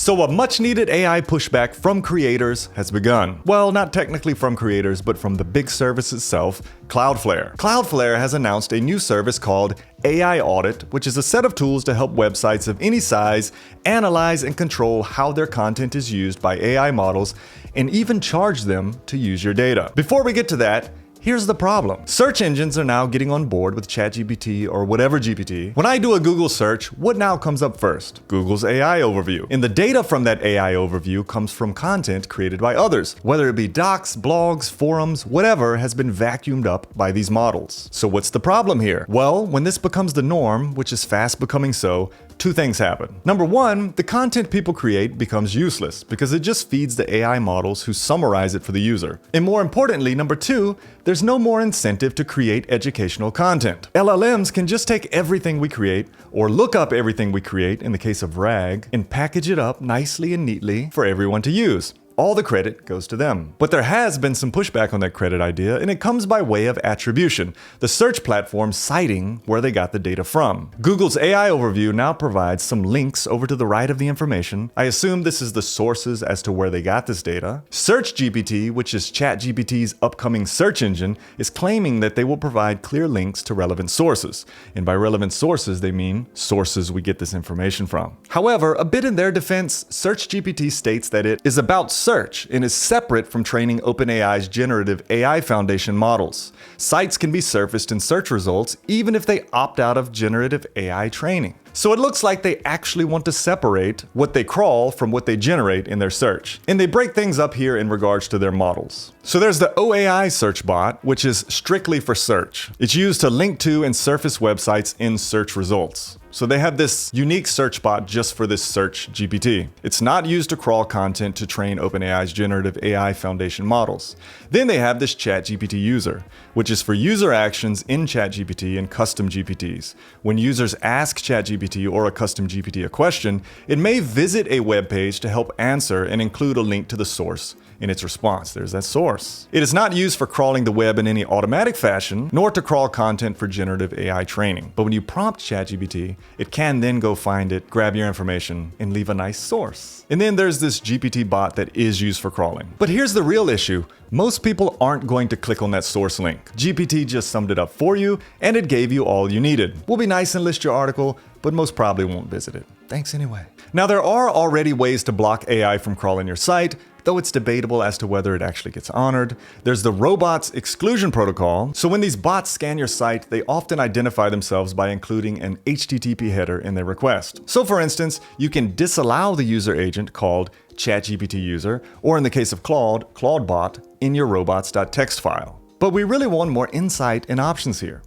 So a much needed AI pushback from creators has begun. Well, not technically from creators, but from the big service itself, Cloudflare. Cloudflare has announced a new service called AI Audit, which is a set of tools to help websites of any size analyze and control how their content is used by AI models and even charge them to use your data. Before we get to that, here's the problem. Search engines are now getting on board with ChatGPT or whatever GPT. When I do a Google search, what now comes up first? Google's AI overview. And the data from that AI overview comes from content created by others. Whether it be docs, blogs, forums, whatever has been vacuumed up by these models. So what's the problem here? Well, when this becomes the norm, which is fast becoming so, two things happen. Number one, the content people create becomes useless because it just feeds the AI models who summarize it for the user. And more importantly, number two, there's no more incentive to create educational content. LLMs can just take everything we create, or look up everything we create in the case of RAG, and package it up nicely and neatly for everyone to use. All the credit goes to them. But there has been some pushback on that credit idea, and it comes by way of attribution, the search platform citing where they got the data from. Google's AI overview now provides some links over to the right of the information. I assume this is the sources as to where they got this data. SearchGPT, which is ChatGPT's upcoming search engine, is claiming that they will provide clear links to relevant sources. And by relevant sources, they mean sources we get this information from. However, a bit in their defense, SearchGPT states that it is about search and is separate from training OpenAI's generative AI foundation models. Sites can be surfaced in search results even if they opt out of generative AI training. So it looks like they actually want to separate what they crawl from what they generate in their search. And they break things up here in regards to their models. So there's the OAI search bot, which is strictly for search. It's used to link to and surface websites in search results. So they have this unique search bot just for this search GPT. It's not used to crawl content to train OpenAI's generative AI foundation models. Then they have this ChatGPT user, which is for user actions in ChatGPT and custom GPTs. When users ask ChatGPT or a custom GPT a question, it may visit a web page to help answer and include a link to the source in its response. There's that source. It is not used for crawling the web in any automatic fashion, nor to crawl content for generative AI training. But when you prompt ChatGPT, it can then go find it, grab your information, and leave a nice source. And then there's this GPT bot that is used for crawling. But here's the real issue. Most people aren't going to click on that source link. GPT just summed it up for you, and it gave you all you needed. We'll be nice and list your article, but most probably won't visit it. Thanks anyway. Now, there are already ways to block AI from crawling your site, though it's debatable as to whether it actually gets honored. There's the robots exclusion protocol. So when these bots scan your site, they often identify themselves by including an HTTP header in their request. So for instance, you can disallow the user agent called ChatGPT user, or in the case of Claude bot, in your robots.txt file. But we really want more insight and options here.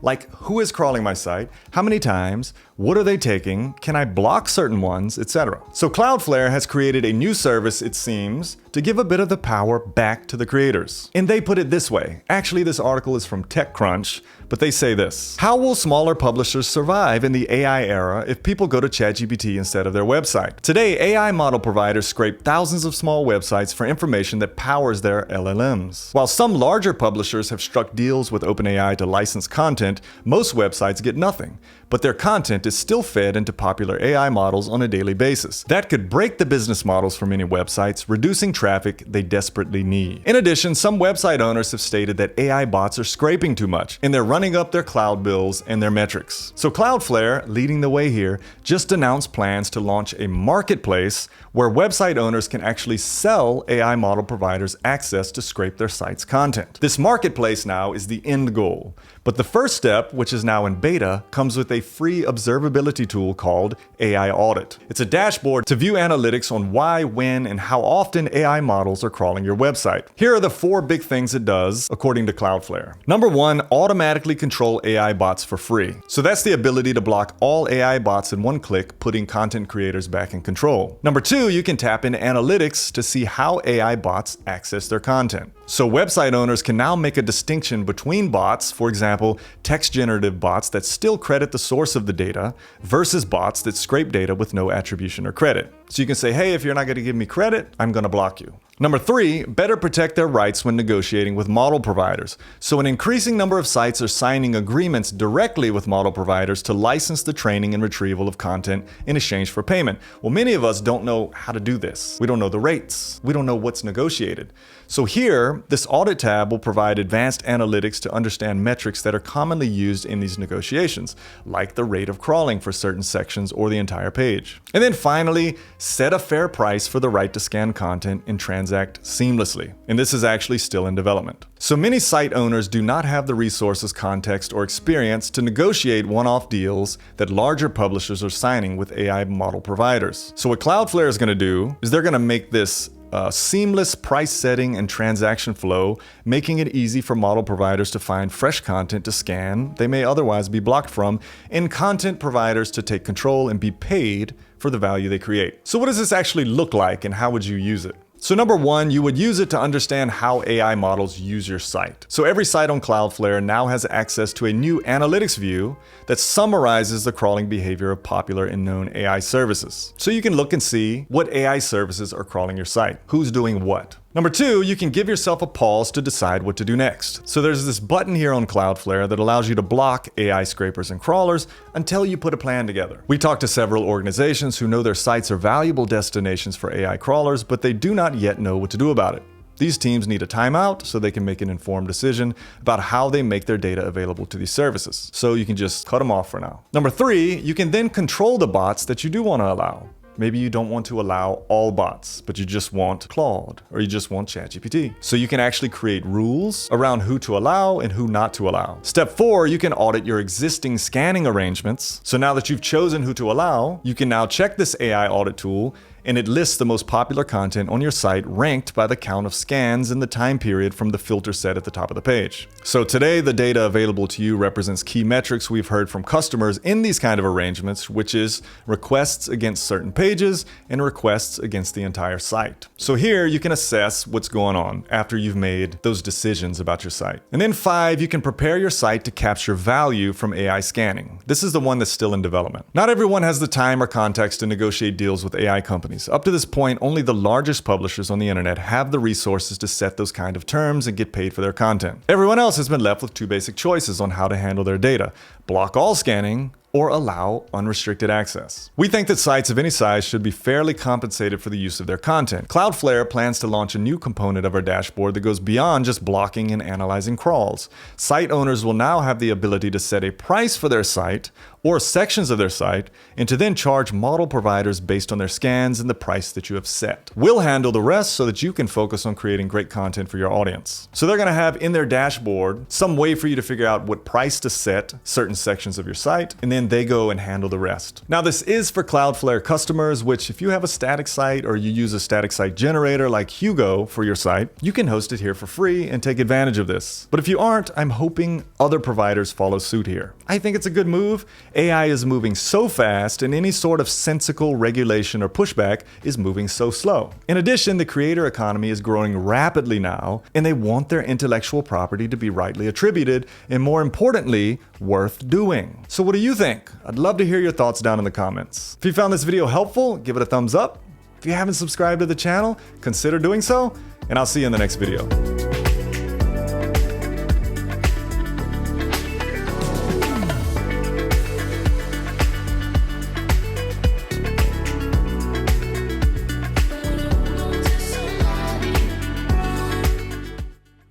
Like, who is crawling my site? How many times? What are they taking? Can I block certain ones, etc.? So Cloudflare has created a new service, it seems, to give a bit of the power back to the creators. And they put it this way. Actually, this article is from TechCrunch, but they say this: how will smaller publishers survive in the AI era if people go to ChatGPT instead of their website? Today, AI model providers scrape thousands of small websites for information that powers their LLMs. While some larger publishers have struck deals with OpenAI to license content, most websites get nothing. But their content is still fed into popular AI models on a daily basis. That could break the business models for many websites, reducing traffic they desperately need. In addition, some website owners have stated that AI bots are scraping too much, and they're running up their cloud bills and their metrics. So Cloudflare, leading the way here, just announced plans to launch a marketplace where website owners can actually sell AI model providers access to scrape their site's content. This marketplace now is the end goal. But the first step, which is now in beta, comes with a free observability tool called AI Audit. It's a dashboard to view analytics on why, when, and how often AI models are crawling your website. Here are the 4 big things it does, according to Cloudflare. Number 1, automatically control AI bots for free. So that's the ability to block all AI bots in one click, putting content creators back in control. Number 2, you can tap into analytics to see how AI bots access their content. So website owners can now make a distinction between bots, for example, text generative bots that still credit the source of the data, versus bots that scrape data with no attribution or credit. So you can say, hey, if you're not going to give me credit, I'm going to block you. Number 3, better protect their rights when negotiating with model providers. So an increasing number of sites are signing agreements directly with model providers to license the training and retrieval of content in exchange for payment. Well, many of us don't know how to do this. We don't know the rates. We don't know what's negotiated. So here, this audit tab will provide advanced analytics to understand metrics that are commonly used in these negotiations, like the rate of crawling for certain sections or the entire page. And then finally, set a fair price for the right to scan content and transact seamlessly. And this is actually still in development. So many site owners do not have the resources, context, or experience to negotiate one-off deals that larger publishers are signing with AI model providers. So what Cloudflare is going to do is they're going to make this seamless price setting and transaction flow, making it easy for model providers to find fresh content to scan they may otherwise be blocked from, and content providers to take control and be paid for the value they create. So what does this actually look like, and how would you use it? So number 1, you would use it to understand how AI models use your site. So every site on Cloudflare now has access to a new analytics view that summarizes the crawling behavior of popular and known AI services. So you can look and see what AI services are crawling your site, who's doing what. Number 2, you can give yourself a pause to decide what to do next. So there's this button here on Cloudflare that allows you to block AI scrapers and crawlers until you put a plan together. We talked to several organizations who know their sites are valuable destinations for AI crawlers, but they do not yet know what to do about it. These teams need a timeout so they can make an informed decision about how they make their data available to these services. So you can just cut them off for now. Number 3, you can then control the bots that you do want to allow. Maybe you don't want to allow all bots, but you just want Claude or you just want ChatGPT. So you can actually create rules around who to allow and who not to allow. Step 4, you can audit your existing scanning arrangements. So now that you've chosen who to allow, you can now check this AI audit tool, and it lists the most popular content on your site ranked by the count of scans in the time period from the filter set at the top of the page. So today, the data available to you represents key metrics we've heard from customers in these kind of arrangements, which is requests against certain pages and requests against the entire site. So here you can assess what's going on after you've made those decisions about your site. And then 5, you can prepare your site to capture value from AI scanning. This is the one that's still in development. Not everyone has the time or context to negotiate deals with AI companies. Up to this point, only the largest publishers on the internet have the resources to set those kind of terms and get paid for their content. Everyone else has been left with 2 basic choices on how to handle their data: block all scanning or allow unrestricted access. We think that sites of any size should be fairly compensated for the use of their content. Cloudflare plans to launch a new component of our dashboard that goes beyond just blocking and analyzing crawls. Site owners will now have the ability to set a price for their site or sections of their site, and to then charge model providers based on their scans and the price that you have set. We'll handle the rest so that you can focus on creating great content for your audience. So they're going to have in their dashboard some way for you to figure out what price to set certain sections of your site, and then they go and handle the rest. Now this is for Cloudflare customers, which if you have a static site or you use a static site generator like Hugo for your site, you can host it here for free and take advantage of this. But if you aren't, I'm hoping other providers follow suit here. I think it's a good move. AI is moving so fast, and any sort of sensical regulation or pushback is moving so slow. In addition, the creator economy is growing rapidly now, and they want their intellectual property to be rightly attributed, and more importantly, worth doing. So what do you think? I'd love to hear your thoughts down in the comments. If you found this video helpful, give it a thumbs up. If you haven't subscribed to the channel, consider doing so, and I'll see you in the next video.